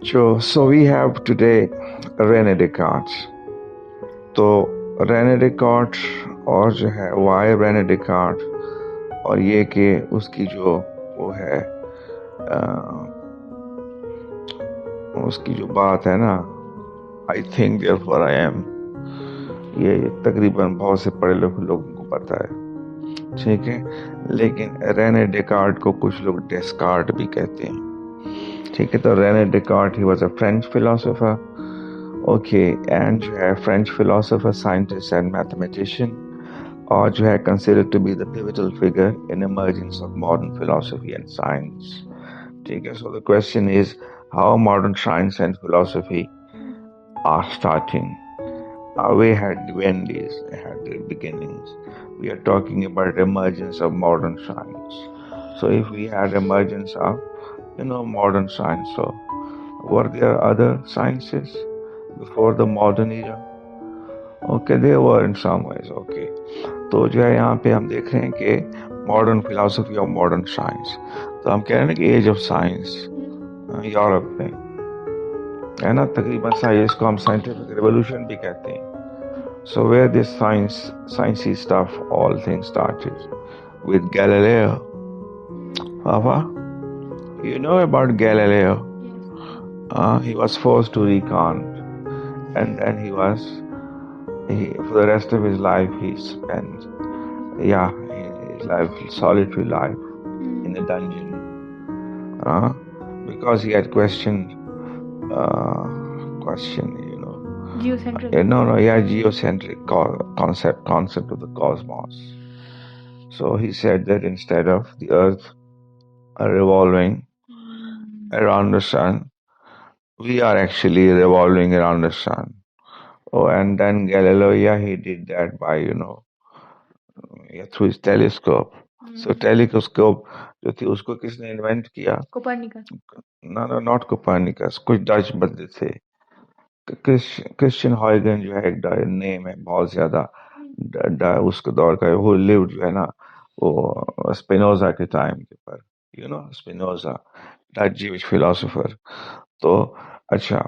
So we have today René Descartes. तो Rene Descartes और जो है वाई रेने डिकार्ट और ये कि उसकी जो वो है उसकी जो बात है ना, I think therefore I am, ये तकरीबन बहुत से पढ़े लिखे लोगों को पता है, ठीक है। लेकिन रेने डिकार्ट को कुछ लोग डेस्कार्ट भी कहते हैं, ठीक है। तो Rene Descartes he was a French philosopher, okay, and जो है French philosopher, scientist and mathematician, और जो है considered to be the pivotal figure in emergence of modern philosophy and science. ठीक है, so the question is how modern science and philosophy are starting. We had Wendy's, had their beginnings. We are talking about emergence of modern science. So if we had emergence of, modern science, so were there other sciences before the modern era? Okay, they were in some ways, okay. तो जो है यहाँ पे हम देख रहे हैं कि मॉडर्न फिलोसफी और मॉडर्न साइंस, तो हम कह रहे हैं कि एज ऑफ साइंस यूरोप में है ना, तकरीबन साइंस को हम साइंटिफिक रिवोल्यूशन भी कहते हैं. So where this sciencey stuff, all things started with Galileo. Papa, you know about Galileo? He was forced to recant, and then for the rest of his life he spent, his life, solitary life in a dungeon, because he had questioned, geocentric concept of the cosmos. So he said that instead of the Earth revolving around the sun, we are actually revolving around the sun. Oh, and then Galileo, he did that by, through his telescope. So telescope जो थी उसको किसने invent किया? Copernicus. No, not Copernicus. कुछ Dutch बंदे थे. Christian हॉयगन जो है एक नेम है बहुत ज्यादा उसके दौर का, वो लिव जो है ना, वो स्पिनोजा के टाइम के पर, स्पिनोजा, डच जीविश फिलोसोफर. तो अच्छा,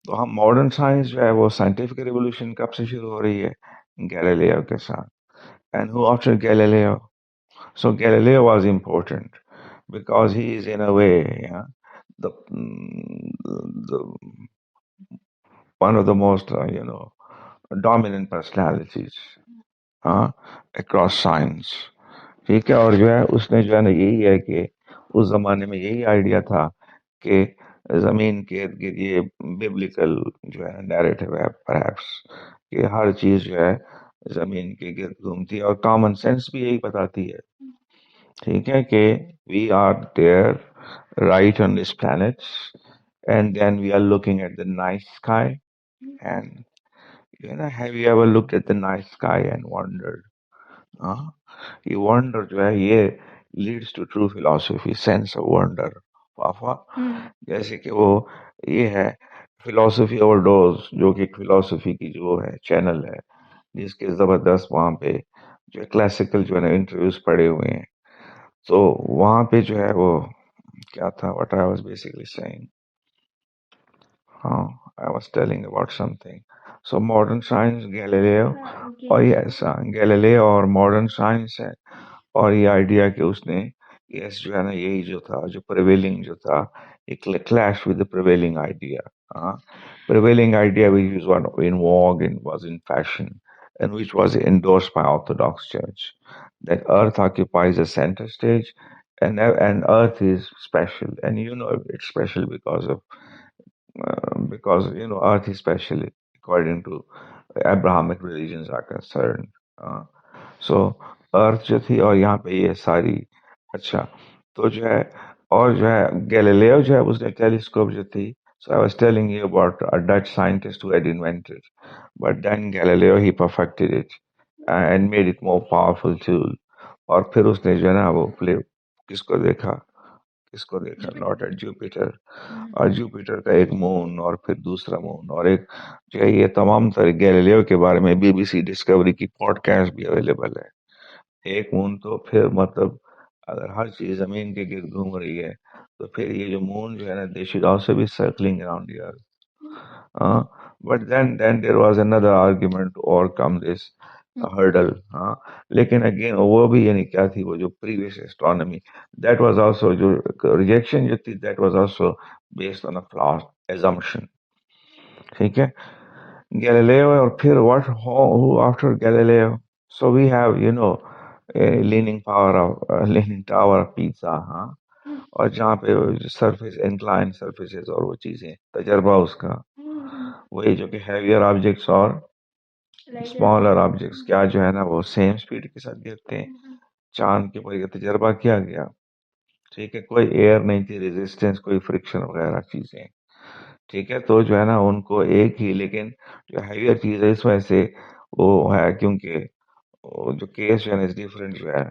तो हम मॉडर्न साइंस जो है वो साइंटिफिक रिवोल्यूशन कब से शुरू हो रही है? गैलीलियो के साथ. And who after Galileo? So Galileo was important because he is in a way, the the one of the most dominant personalities across science. ठीक है, और जो है उसने जो है ना, यही है कि उस जमाने में यही आइडिया था कि जमीन के इर्द गिर्द ये बिब्लिकल जो है नैरेटिव है परहैप्स, कि हर चीज जो है जमीन के गिर्द घूमती है, और कॉमन सेंस भी यही बताती है, ठीक है, कि we are there right on this planet, and then we are looking at the night sky, and have you ever looked at the night sky and wondered? Huh? ये wonder जो है ये leads to true philosophy, sense of wonder. पापा, जैसे कि वो ये है philosophy overdose, जो कि एक philosophy की जो है चैनल है, जिसके जबरदस्त वहाँ पे जो है क्लासिकल जो है ना इंटरव्यूज पड़े हुए हैं. तो वहाँ पे जो है वो क्या था, what I was basically saying. I was telling about something. So modern science, Galileo, और यस, गैलीलियो और मॉडर्न साइंस है, और ये आइडिया कि उसने यस जो है ना, यही जो था, जो प्रिवेलिंग जो था, एक clash with the prevailing idea. Prevailing idea which was one in vogue and was in fashion, and which was endorsed by Orthodox Church, that Earth occupies a center stage, and Earth is special, and it's special because Earth is special according to Abrahamic religions are concerned. सो अर्थ जो थी, और यहाँ पे ये सारी, अच्छा, तो जो है, और जो है गैलीलियो जो है उसने टेलीस्कोप जो थी, so I was telling you about a Dutch scientist who had invented, but then Galileo he perfected it and made it more powerful tool. और फिर उसने जो है ना वो प्ले किसको देखा, नॉट एट जुपिटर, और जुपिटर का एक मून, और फिर दूसरा मून, और एक जो है, ये तमाम तरह गैलीलियो के बारे में बीबीसी डिस्कवरी की पॉडकास्ट भी अवेलेबल है. एक मून तो फिर मतलब अगर हर चीज जमीन के गिर्द घूम रही है तो फिर ये जो मून जो है ना, they should also be circling around the earth. But then there was another argument to overcome this hurdle. लेकिन again वो भी यानी क्या थी, वो जो previous astronomy, that was also जो rejection जो थी, that was also based on a flawed assumption. ठीक है, Galileo और फिर what who after Galileo? So we have a leaning power of leaning tower of Pisa. और जहाँ पे सरफेस इंक्लाइन सरफेसेस और वो चीजें तजर्बा उसका वही जो कि हैवियर ऑब्जेक्ट्स और स्मॉलर ऑब्जेक्ट्स क्या जो है ना वो सेम स्पीड के साथ गिरते हैं. चांद के ऊपर ये तजर्बा किया गया. ठीक है, कोई एयर नहीं थी, रेजिस्टेंस, कोई फ्रिक्शन वगैरह चीजें. ठीक है, तो जो है ना उनको एक ही, लेकिन जो हैवियर चीज है इस वजह से वो है क्योंकि वो जो केस जो है ना डिफरेंट जो है,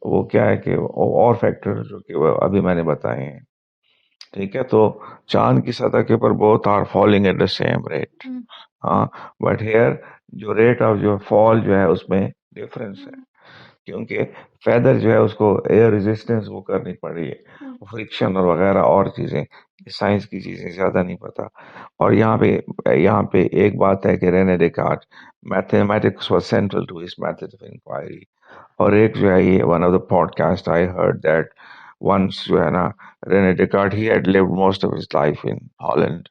वो क्या है कि और फैक्टर जो कि वो अभी मैंने बताए हैं. ठीक है, तो चांद की सतह के ऊपर both are falling at the same rate. हाँ, बट हेयर जो रेट ऑफ जो फॉल जो है उसमें डिफरेंस है, क्योंकि फेदर जो है उसको एयर रेजिस्टेंस वो करनी पड़ रही है, फ्रिक्शन और वगैरह और चीजें, साइंस की चीजें ज्यादा नहीं पता. और यहाँ पे एक बात है कि Rene Descartes mathematics was central to his method of inquiry. और एक जो है ये one of the podcast I heard that once जो है ना Rene Descartes he had lived most of his life in Holland.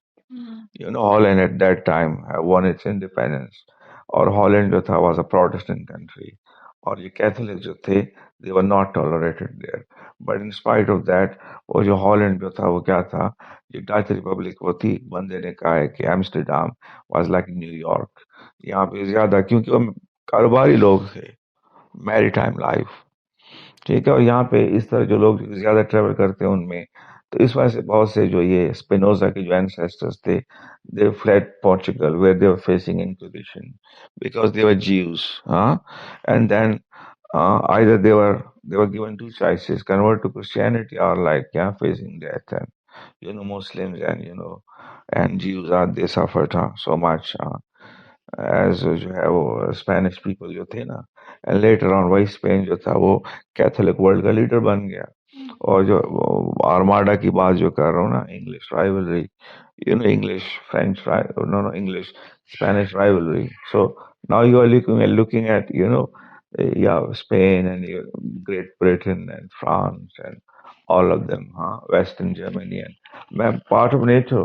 Holland at that time won its independence. और Holland जो था वाज अ प्रोटेस्टेंट कंट्री, और ये Catholic जो थे they were not tolerated there. But in spite of that वो जो Holland जो था वो क्या था, जो डच रिपब्लिक वो थी, बंदे ने कहा है कि एम्स्टर्डम वाज लाइक न्यूयॉर्क. यहाँ पे ज्यादा क्योंकि वो कारोबारी लोग थे, मैरीटाइम लाइफ. ठीक है, और यहाँ पे इस तरह जो लोग ज्यादा ट्रेवल करते हैं उनमें, तो इस वजह से बहुत से जो ये स्पिनोजा के जो एंसेस्टर्स थे, they fled Portugal where they were facing inquisition because they were Jews. And then either they were given two choices: convert to Christianity or like yeah facing death. And Muslims and and Jews are they suffered so much. As जो है वो Spanish people जो थे ना, and later on वही Spain जो था वो कैथोलिक वर्ल्ड का लीडर बन गया. और जो आर्माडा की बात जो कर रहा हूँ ना, English rivalry, English French no no English Spanish rivalry. So now you are looking at yeah, Spain and Great Britain and France and all of them, Western Germany and part of NATO,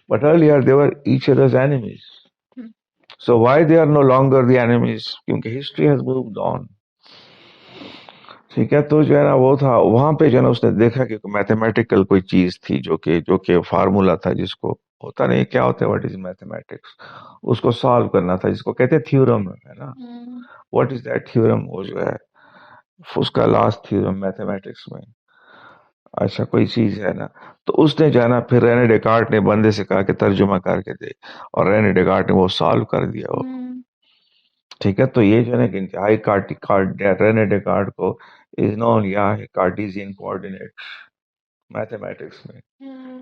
but earlier they were each other's enemies. So why they are no longer the enemies? क्योंकि history has moved on. ठीक है, तो जो है ना वो था वहां पे जो है ना उसने देखा कि मैथमेटिकल कोई चीज थी जो कि फार्मूला था, जिसको होता नहीं क्या होता है, व्हाट इज मैथमेटिक्स, उसको सॉल्व करना था, जिसको कहते हैं थ्योरम, है ना. व्हाट इज दैट थ्योरम, वो जो है उसका लास्ट थ्योरम मैथमेटिक्स में. अच्छा, कोई चीज है ना, तो उसने जो है ना फिर रेने डेकार्ट ने बंदे से कहा कि तर्जुमा करके दे, और रेने डेकार्ट ने वो सॉल्व कर दिया वो. ठीक है, तो ये जो है ना कि इंतहाई रेने डेकार्ट को इज नोन या कार्टेशियन कोऑर्डिनेट्स मैथमेटिक्स में.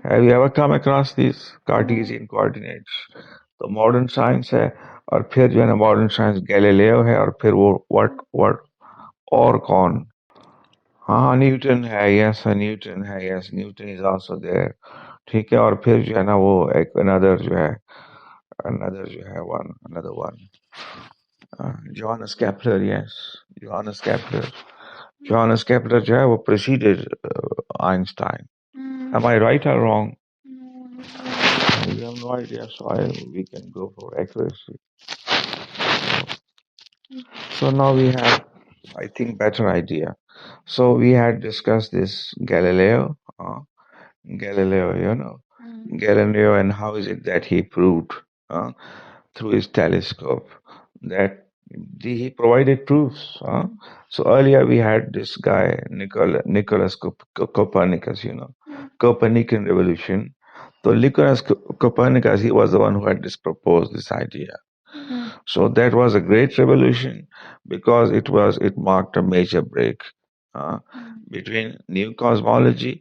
Have you ever come across this Cartesian coordinates? तो मॉडर्न साइंस है, और फिर जो है ना मॉडर्न साइंस गैलीलियो है, और फिर वो व्हाट व्हाट और कौन, हाँ न्यूटन है, यस न्यूटन है, yes Newton is also there. ठीक है, और फिर जो है ना वो एक अनदर जो है one another one Johannes Kepler, yes, Johannes Kepler. Johannes Kepler जो है वो preceded Einstein. Am I right or wrong? We have no idea, so we can go for accuracy. So now we have, I think, better idea. So we had discussed this Galileo, Galileo, and how is it that he proved through his telescope that he provided proofs. So earlier we had this guy Nicholas Copernicus, Copernican revolution. So Nicholas Copernicus, he was the one who had proposed this idea. So that was a great revolution because it marked a major break between new cosmology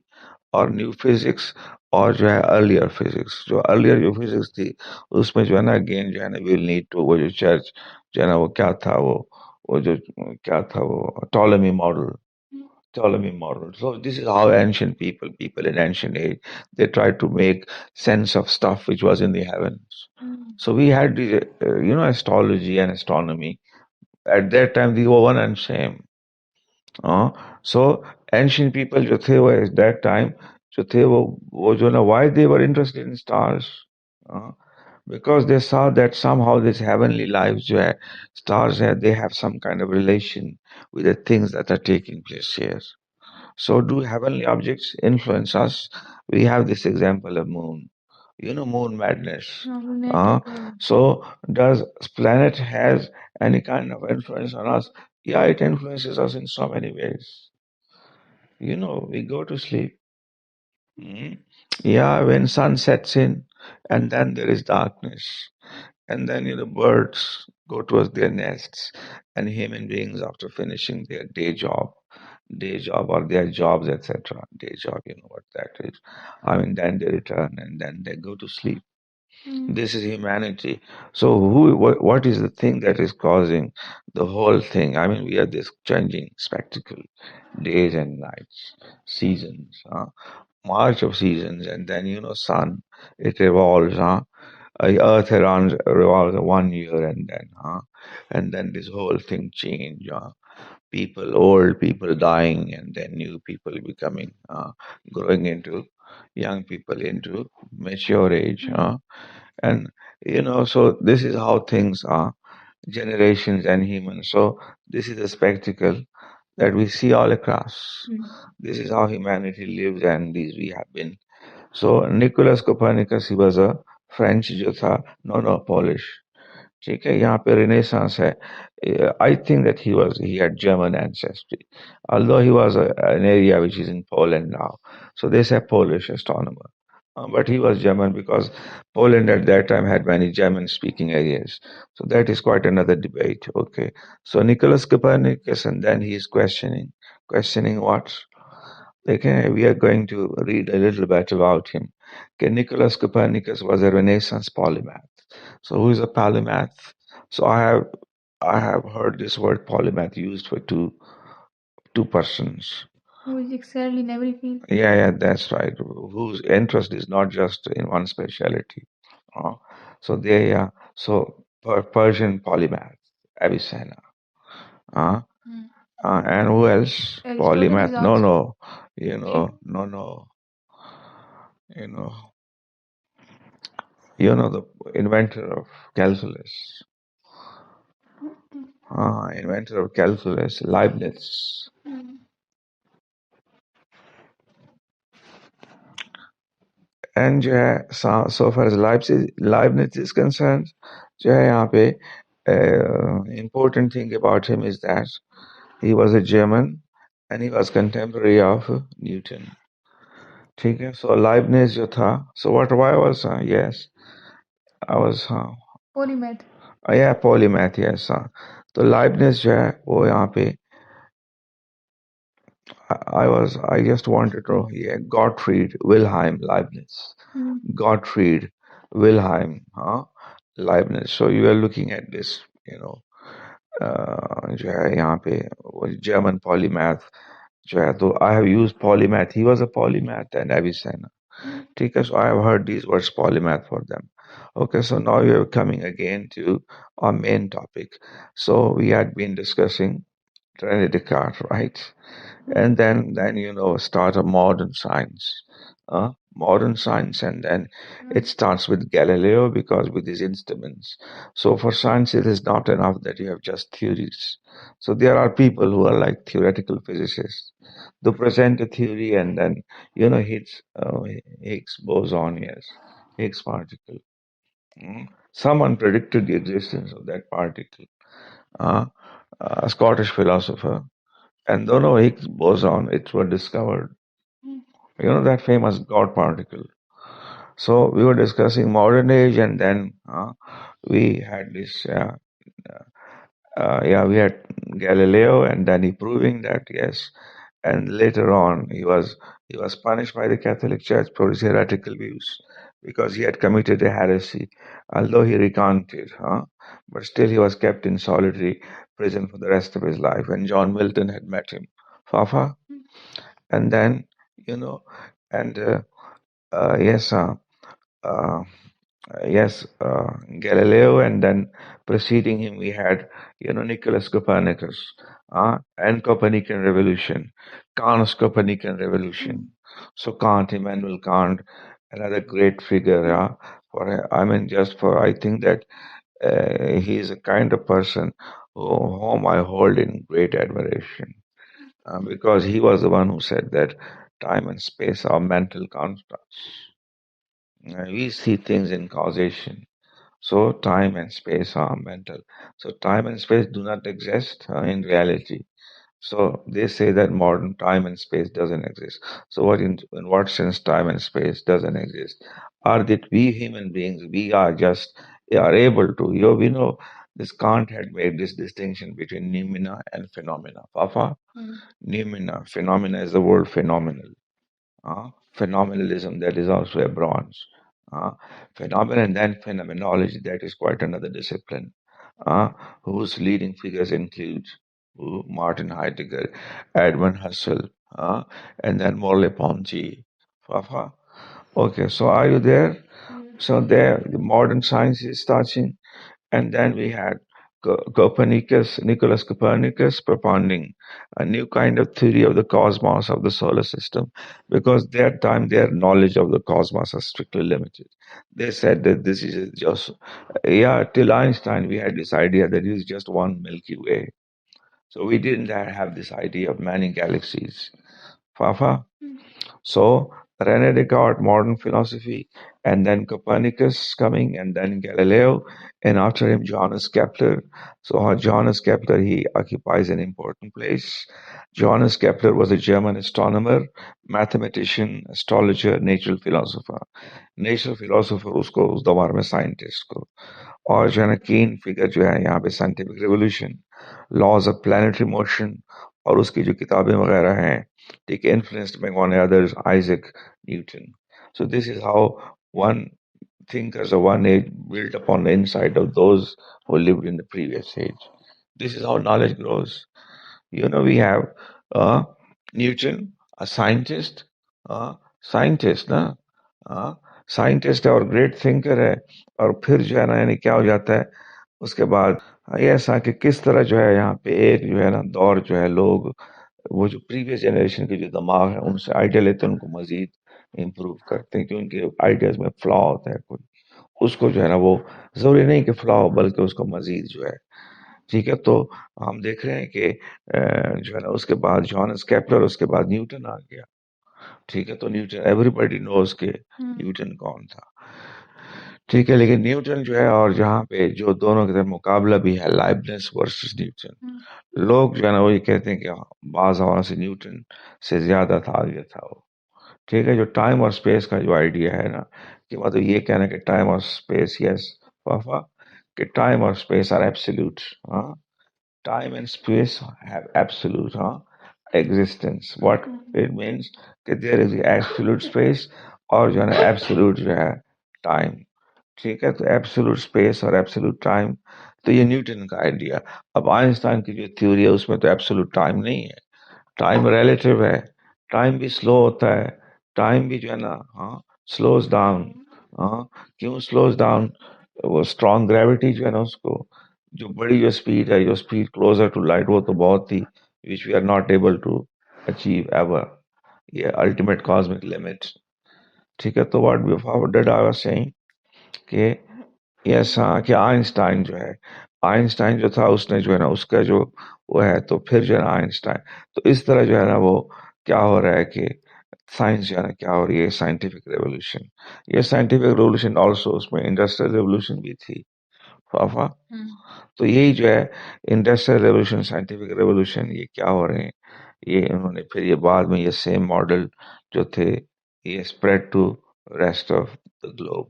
और new physics और जो है earlier physics. जो earlier जो physics थी उसमें जो है ना अगेन जो है ना विल नीड टू वो जो चर्च जो है ना वो क्या था वो जो क्या था वो Ptolemy model. Ptolemy model. So this is how ancient people in ancient age, they tried to make sense of stuff which was in the heavens. So we had the, astrology and astronomy. At that time, they were one and same. Uh, so ancient people जो थे वो at that time जो थे वो जो ना why they were interested in stars, uh, because they saw that somehow this heavenly lives जो है stars है, they have some kind of relation with the things that are taking place here. So do heavenly objects influence us? We have this example of moon. You know, moon madness. So does planet has any kind of influence on us? Yeah, it influences us in so many ways. You know, we go to sleep. Mm. Yeah, when sun sets in, and then there is darkness. And then, birds go towards their nests, and human beings, after finishing their day job or their jobs, etc., day job, you know what that is. I mean, then they return and then they go to sleep. This is humanity. So, what is the thing that is causing the whole thing? I mean, we have this changing spectacle, days and nights, seasons, march of seasons, and then, sun, it revolves, Earth around revolves 1 year, and then this whole thing change. People, old people dying, and then new people becoming, growing into young people into mature age. And so this is how things are, generations and humans. So this is a spectacle that we see all across. This is how humanity lives, and these we have been. So Nicholas Copernicus, he was a French जो था, no, Polish. ठीक है, यहाँ पे Renaissance है. I think that he had German ancestry, although he was an area which is in Poland now. So they say Polish astronomer. But he was German because Poland at that time had many German-speaking areas. So that is quite another debate. Okay. So Nicholas Copernicus, and then he is questioning what? Okay, we are going to read a little bit about him. Okay, Nicholas Copernicus was a Renaissance polymath. So who is a polymath? So I have heard this word polymath used for two persons. Who is excelled in every field. Yeah, that's right. Whose interest is not just in one specialty. Uh, so they are Persian polymath, Avicenna. Uh, and who else? Polymath. No. No. You know, the inventor of calculus. Inventor of calculus, Leibniz. And जो है so far as Leibniz is concerned, जो है यहाँ पे important thing about him is that he was a German and he was contemporary of Newton. ठीक है, so Leibniz जो था, so why was yes, I was polymath. Yeah, polymath, yes. तो Leibniz जो है वो यहाँ पे I just wanted to know, yeah, Gottfried Wilhelm Leibniz. Gottfried Wilhelm Leibniz. So you are looking at this, जो है यहाँ पे वो German polymath जो है, तो I have used polymath. He was a polymath and Avicenna. ठीक है, so I have heard these words polymath for them. Okay, so now we are coming again to our main topic. So we had been discussing René Descartes, right? And then start a modern science. Modern science, and then it starts with Galileo because with his instruments. So for science, it is not enough that you have just theories. So there are people who are like theoretical physicists. They present a theory and then Higgs boson, yes, Higgs particle. Someone predicted the existence of that particle. A Scottish philosopher. And though no Higgs boson, it was discovered. That famous God particle. So we were discussing modern age, and then we had this. We had Galileo, and then he proving that yes. And later on, he was punished by the Catholic Church for his heretical views because he had committed a heresy. Although he recanted, but still he was kept in solitary prison for the rest of his life. And John Milton had met him. Fafa? And then, you know, and yes, uh, yes, Galileo, and then preceding him we had, Nicholas Copernicus, and Copernican revolution, Kant's Copernican revolution. So Kant, Immanuel Kant, another great figure, I think that he is a kind of person whom I hold in great admiration, because he was the one who said that time and space are mental constructs. We see things in causation. So time and space are mental. So time and space do not exist in reality. So they say that modern time and space doesn't exist. So in what sense time and space doesn't exist? Are that we human beings, we are just are able to, we know this Kant had made this distinction between noumena and phenomena. Papa, noumena, phenomena is the word phenomenal. Phenomenalism, that is also a branch. Uh, Phenomenon and then phenomenology, that is quite another discipline, uh, whose leading figures include Martin Heidegger, Edmund Husserl, and then Merleau-Ponty. Fafa. Okay, so are you there? So there, the modern science is touching, and then we had Copernicus, Nicholas Copernicus, propounding a new kind of theory of the cosmos of the solar system, because that time their knowledge of the cosmos is strictly limited. They said that this is just, yeah, till Einstein we had this idea that it is just one Milky Way. So we didn't have this idea of many galaxies. Fafa? So Rene Descartes, modern philosophy, and then Copernicus coming, and then Galileo, and after him Johannes Kepler. So Johannes Kepler, he occupies an important place. Johannes Kepler was a German astronomer, mathematician, astrologer, natural philosopher. Natural philosopher उसको उस दौर में scientist को, और जो है ना कीन फिगर जो है यहाँ पे scientific revolution, laws of planetary motion, और उसकी जो किताबें वगैरह हैं, ठीक है, influenced by one others, Isaac Newton. So this is how one thinkers of one age built upon the insight of those who lived in the previous age. This is how knowledge grows. We have uh, Newton, a scientist, uh, scientist ना, scientist है और great thinker है, और फिर जो है ना, यानी क्या हो जाता है उसके बाद, ये ऐसा कि किस तरह जो है यहाँ पे एक जो है ना दौर जो है, लोग वो जो प्रीवियस जनरेशन के जो दिमाग है उनसे आइडिया लेते हैं, उनको मजीद इम्प्रूव करते हैं, कि उनके आइडियाज में फ्लॉ होता है कोई, उसको जो है ना वो जरूरी नहीं कि फ्लॉ हो, बल्कि उसको मजीद जो है, ठीक है. तो हम देख रहे हैं कि जो है ना उसके बाद जॉनस केपलर, उसके बाद न्यूटन आ गया, ठीक है. तो न्यूटन, एवरीबॉडी नोज के न्यूटन कौन था, ठीक है. लेकिन न्यूटन जो है, और जहाँ पे जो दोनों के तरफ मुकाबला भी है, लाइबनिस वर्सेस न्यूटन, लोग जो है ना वो ये कहते हैं कि बाज हवाला से न्यूटन से ज्यादा था, आगे था वो, ठीक है. जो टाइम और स्पेस का जो आइडिया है ना, कि मतलब ये कहना कि टाइम और स्पेस, यस पापा, कि टाइम और स्पेस आर एब्सोल्यूट. हाँ, time and space have absolute existence. What it means that there is absolute space, और जो है ना absolute जो है time, ठीक है. तो absolute space और absolute time, तो ये न्यूटन का आइडिया. अब आइंस्टाइन की जो थ्योरी है उसमें तो absolute time नहीं है, टाइम रिलेटिव है, टाइम भी स्लो होता है, टाइम भी जो है ना, स्लोज डाउन. हाँ, क्यों स्लोज डाउन? वो स्ट्रॉन्ग ग्रेविटी जो है ना उसको, जो बड़ी जो स्पीड है, जो स्पीड क्लोजर टू लाइट, वो तो बहुत ही, which we are not able to achieve ever, ये अल्टीमेट कॉस्मिक लिमिट, ठीक है. तो what did I was saying कि यस, हाँ, कि आइंस्टाइन जो है, आइंस्टाइन जो था उसने जो है ना उसका जो वो है, तो फिर जो है ना आइंस्टाइन, तो इस तरह जो है ना वो क्या हो रहा है कि साइंस जो है ना क्या हो रही है, साइंटिफिक रेवोल्यूशन. ये साइंटिफिक रेवोल्यूशन ऑल्सो, उसमें इंडस्ट्रियल रेवोल्यूशन भी थी पापा. तो यही जो है इंडस्ट्रियल रेवोल्यूशन, साइंटिफिक रेवोल्यूशन, ये क्या हो रहे हैं, ये उन्होंने फिर ये बाद में ये सेम मॉडल जो थे, ये spread to rest of the globe,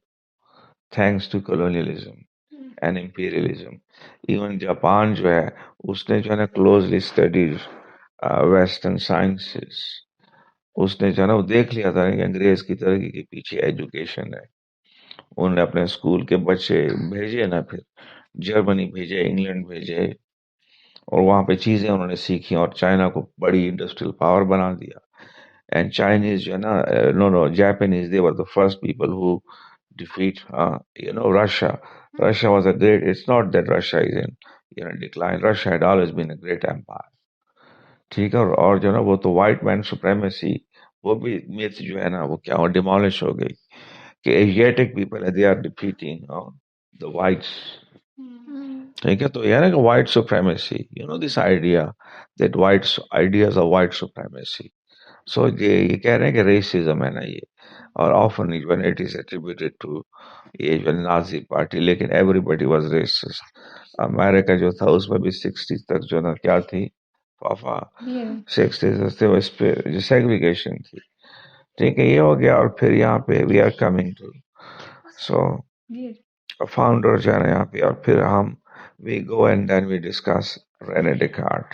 thanks to colonialism and imperialism. Even Japan जो है उसने जो है ना क्लोजली स्टडीज वेस्टर्न साइंसेस, उसने जो है ना वो देख लिया था कि अंग्रेज की तरक्की के पीछे एजुकेशन है. उन्होंने अपने स्कूल के बच्चे भेजे ना, फिर जर्मनी भेजे, इंग्लैंड भेजे, और वहां पे चीजें उन्होंने सीखी, और चाइना को बड़ी इंडस्ट्रियल पावर बना दिया. and Chinese जो है ना no Japanese, they were the first people who defeat Russia. Russia was a great, it's not that Russia is in decline. Russia had always been a great empire. ठीक है, और जो है ना वो तो व्हाइट मैन सुप्रेमेसी, वो भी मिथ जो है ना वो क्या डिमोलिश हो गई कि एशियाटिक पीपल है, they are defeating the whites. ठीक है, तो यार ना white supremacy, this idea that white ideas of white supremacy. So ये कह रहे हैं कि रेसिज्म है ना ये, और often when it is attributed to ये जो नाजी पार्टी, लेकिन एवरीबॉडी वाज रेसिस्ट। अमेरिका जो था उसमें भी 60 तक जो ना क्या थी पापा, 60 से उस पे जो सेग्रीगेशन थी। ठीक है, ये हो गया, और फिर यहाँ पे we are coming to so founder जो है ना यहाँ पे, और फिर हम we go and then we discuss Rene Descartes.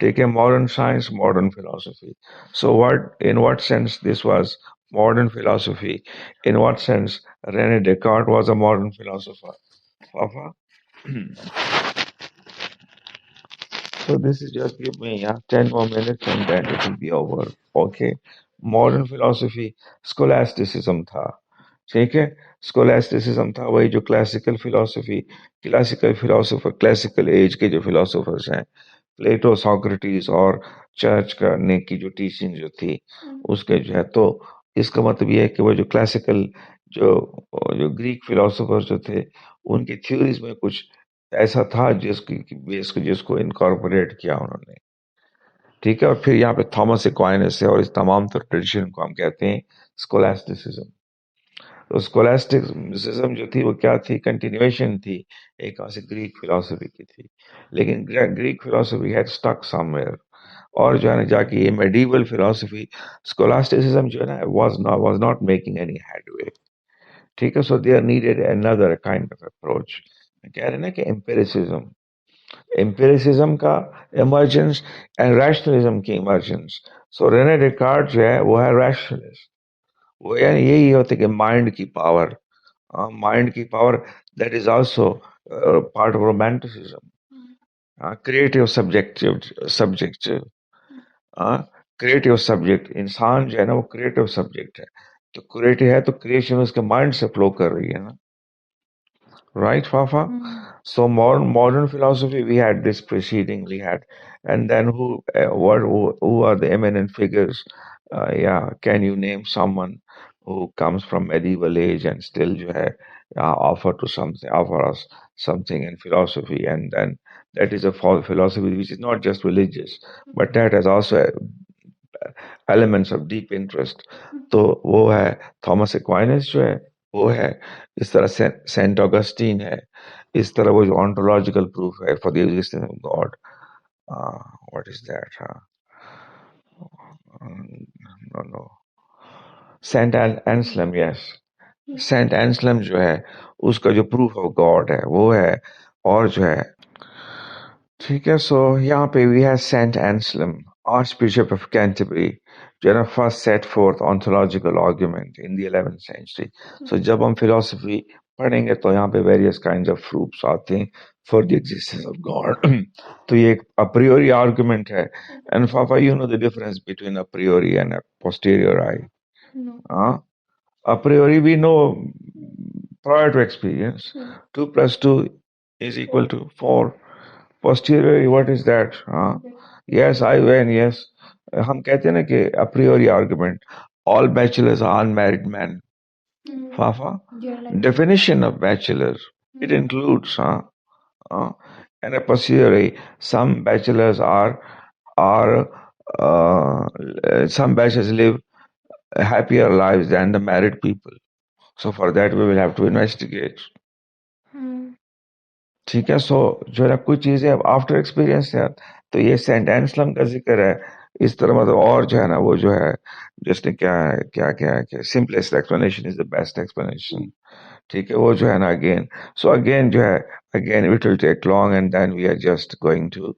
ठीक है, modern science, modern philosophy. So what in what sense this was modern philosophy? In what sense Rene Descartes was a modern philosopher? Papa? So this is just give me 10 more minutes and then it will be over. Okay. Modern philosophy, scholasticism था। ठीक है, स्कोलास्टिसिज्म था वही जो classical philosophy, classical philosopher, classical as के जो philosophers हैं, प्लेटो, Socrates और चर्च करने की जो टीचिंग जो थी उसके जो है, तो इसका मतलब ये है कि वो जो क्लासिकल जो जो ग्रीक फिलोसोफर जो थे उनकी थ्योरीज में कुछ ऐसा था जिसको इनकॉर्पोरेट किया उन्होंने। ठीक है, और फिर यहाँ पे थॉमस एक्वाइनस है, और इस तमाम ट्रेडिशन को हम कहते हैं स्कोलास्टिसिज्म। तो स्कोलास्टिसिज्म जो थी वो क्या थी, कंटिन्यूएशन थी एक से ग्रीक फिलोसफी की थी, लेकिन Greek philosophy had stuck somewhere, और जो है ना जाके ये मेडिवल फिलोसफी, स्कोलास्टिसिज्म जो है ना was not making any headway. ठीक है, so there needed another kind of approach. कह रहे हैं ना कि एम्पिरिसिज्म का इमर्जेंस एंड रैशनलिज्म की इमर्जेंस। सो रेने डेकार्ट जो है वो है रैशनलिस्ट। वो यानी यही होता है कि माइंड की power that is also part of romanticism. Creative subjective creative subject, इंसान जो है ना वो क्रिएटिव सब्जेक्ट है, तो क्रिएटिव है तो क्रिएशन उसके माइंड से फ्लो कर रही है ना, right, Fafa? So modern philosophy, we had this preceding, we had, and then who are the eminent figures? Yeah, can you name someone who comes from medieval age and still जो है offer us something in philosophy, and then that is a philosophy which is not just religious, but that has also elements of deep interest. तो वो है Thomas Aquinas जो है, वो है इस तरह से सेंट ऑगस्टीन है, इस तरह वो जो ontological proof है for the existence of God. What is that? No. Saint Anselm, yes, Saint Anselm जो है उसका जो प्रूफ ऑफ गॉड है वो है, और जो है ठीक है, सो यहाँ पे we have Saint Anselm, Archbishop of Canterbury, जो है ना first set forth ontological argument in the 11th century. So जब हम philosophy पढ़ेंगे तो यहाँ पे various kinds of proofs आते हैं for the existence of God. तो ये एक a priori argument है, and Fafa, you know the difference between a priori and a posteriori? हाँ, a priori we know prior to experience, 2 plus 2 is equal to 4. Posteriori, what is that? Yes, I win, yes. हम कहते हैं ना कि a priori argument, all bachelors are unmarried men. Fafa? Definition of bachelor, it includes, and a posteriori, some bachelors some bachelors live happier lives than the married people. So for that we will have to investigate. ठीक है, सो जो है ना कुछ चीजें अब after experience है, तो ये सेंट एंसलम का जिक्र है इस तरह, मतलब और जो है ना वो जो है जिसने क्या है कि simplest explanation is the best explanation. ठीक है, वो जो है ना अगेन, सो अगेन जो है again it will take long, and then we are just going to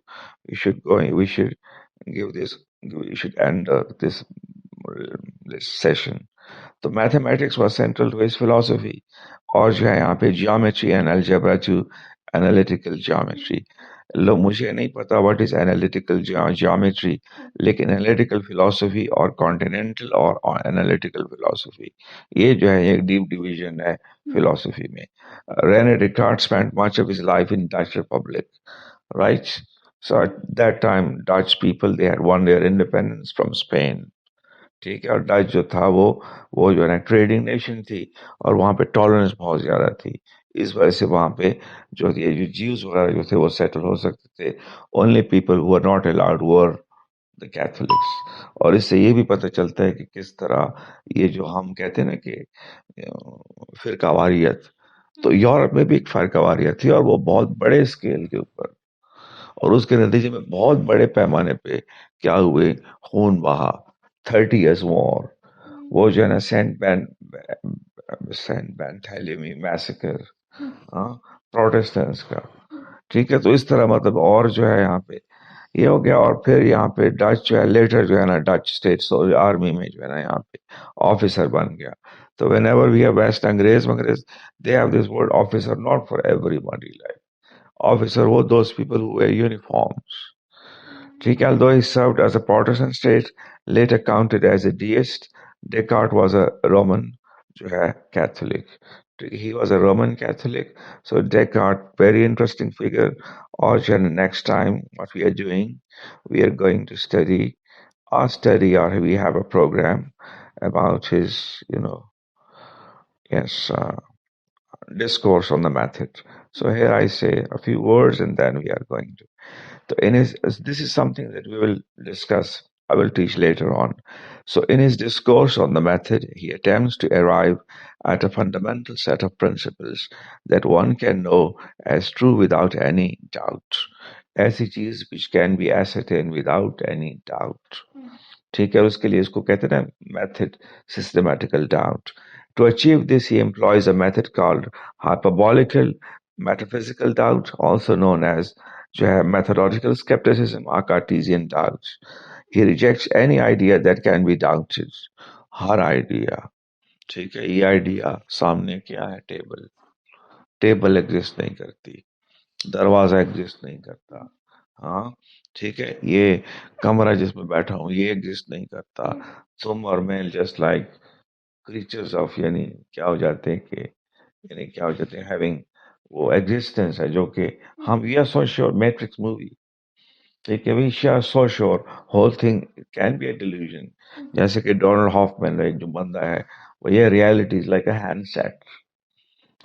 we should give this we should end this session. तो mathematics was central to his philosophy, और जो है यहाँ पे geometry and algebra to analytical geometry. लो मुझे नहीं पता व्हाट इज एनालिटिकल ज्योमेट्री, लेकिन एनालिटिकल फिलॉसफी और कॉन्टिनेंटल और एनालिटिकल फिलॉसफी, ये जो है एक डीप डिवीजन है फिलॉसफी में. René Descartes spent much of his life in Dutch Republic, right? So at that time Dutch people they had won their independence from Spain. ठीक है, और डच जो था वो जो है ना ट्रेडिंग नेशन थी, और वहाँ पे टॉलरेंस बहुत ज़्यादा थी. इस वजह से वहाँ पे जो ये जो जीव्स वगैरह जो थे वो सेटल हो सकते थे. Only people who are not allowed were the Catholics. और इससे ये भी पता चलता है कि किस तरह ये जो हम कहते हैं ना कि फिरकावारियत, तो यूरोप में भी एक फिरकावारियत थी, और वो बहुत बड़े स्केल के ऊपर, और उसके नतीजे में बहुत बड़े पैमाने पे क्या हुए, खून बहा. 30 years वॉर, वो जो है ना सेंट बैंथेलेमी मैसेकर, हाँ, प्रोटेस्टेंट्स का. ठीक है, तो इस तरह मतलब, और जो है यहाँ पे ये हो गया. और फिर यहाँ पे डच जो है लेटर जो है ना डच स्टेट्स और आर्मी में जो है ना यहाँ पे ऑफिसर बन गया. तो whenever we have west अंग्रेज अंग्रेज, they have this word officer, not for everybody. Like officer were those people who wear uniforms. ठीक है, although he served as a Protestant state, later counted as a deist, Descartes was a Roman जो है Catholic. He was a Roman Catholic, so Descartes, very interesting figure. और जो next time what we are doing, we are going to study or we have a program about his, yes, discourse on the method. So here I say a few words and then we are going to. So this is something that we will discuss, I will teach later on. So in his discourse on the method, he attempts to arrive at a fundamental set of principles that one can know as true without any doubt. ऐसी चीज which can be ascertained without any doubt. ठीक है, उसके लिए इसको कहते हैं ना method, systematical doubt. To achieve this, he employs a method called hyperbolical metaphysical doubt, also known as जो है methodological skepticism or Cartesian doubts. He rejects any idea that can be doubted. Her idea, ठीक है, ये idea सामने क्या है, table. Table exist नहीं करती, दरवाजा एग्जिस्ट नहीं करता, हाँ, ठीक है, ये कमरा जिसमें बैठा हूँ ये एग्जिस्ट नहीं करता. तुम और मैं जस्ट लाइक क्रीचर्स ऑफ, यानी क्या हो जाते हैं कि, यानी क्या हो जाते हैं, हैविंग वो एग्जिस्टेंस है जो कि हम, we are so sure, matrix movie, ठीक है, we are so sure whole thing can be a delusion. जैसे कि डोनाल्ड हॉफमैन एक जो बंदा है, वो ये reality is like a handset.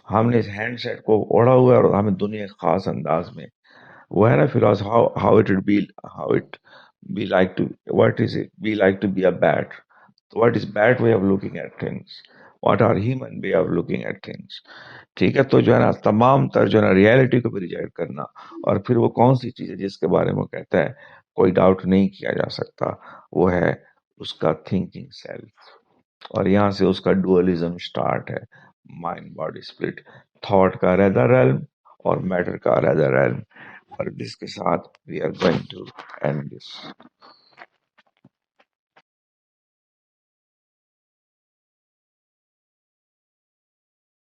हमने इस हैंडसेट को ओढ़ा हुआ है और हमें दुनिया के खास अंदाज में, वो है ना philosophy, how it would be, how it be like to, what is it be like to be a bat. So what is bat way of looking at things, what are human way of looking at things. ठीक है, तो जो है ना तमाम तर जो है ना रियलिटी को भी रिजेक्ट करना, और फिर वो कौन सी चीज है जिसके बारे में वो कहता है कोई डाउट नहीं किया जा सकता, वो है उसका थिंकिंग सेल्फ. और यहाँ से उसका डुअलिज्म स्टार्ट है, माइंड बॉडी स्प्लिट, थॉट का रेदर रेल्म और मैटर का रेदर रेल्म. और जिसके साथ we are going to end this.